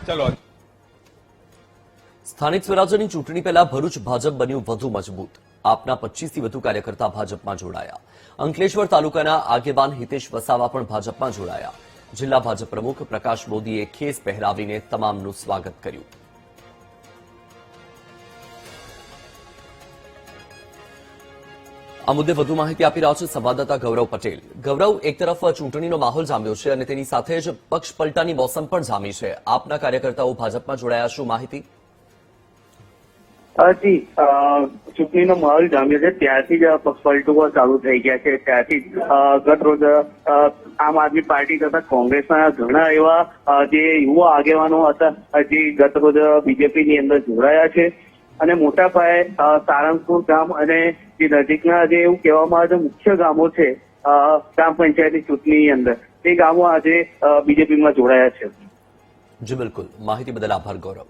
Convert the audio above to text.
ચલો સ્થાનિક સ્વરાજ્યની ચૂંટણી પહેલા ભરૂચ ભાજપ બન્યું વધુ મજબૂત. આપના 25 થી વધુ કાર્યકર્તા ભાજપમાં જોડાયા. અંકલેશ્વર તાલુકાના આગેવાન હિતેશ વસાવા પણ ભાજપમાં જોડાયા. જિલ્લા ભાજપ પ્રમુખ પ્રકાશ મોદીએ ખેસ પહેરાવીને તમામનું સ્વાગત કર્યું. આ મુદ્દે વધુ માહિતી આપી રહ્યા છે સંવાદદાતા ગૌરવ પટેલ. ગૌરવ, એક તરફ ચૂંટણીનો માહોલ જામ્યો છે અને તેની સાથે જ પક્ષ પલટાની મોસમ પણ જામી છે. આપના કાર્યકર્તાઓ ભાજપમાં જોડાયા, શું માહિતી? જી, ચૂંટણીનો માહોલ જામ્યો છે ત્યારથી જ પક્ષપલટુઓ ચાલુ થઈ ગયા છે. ત્યારથી ગત રોજ આમ આદમી પાર્ટી તથા કોંગ્રેસના ઘણા એવા જે યુવા આગેવાનો હતા જે ગત રોજ બીજેપીની અંદર જોડાયા છે અને મોટા પાયે સારંગપુર ગામ અને જે નજીકના જે એવું કહેવામાં આવે છે મુખ્ય ગામો છે ગ્રામ પંચાયતની ચૂંટણીની અંદર, તે ગામો આજે બીજેપીમાં જોડાયા છે. જી બિલકુલ, માહિતી બદલ આભાર ગૌરવ.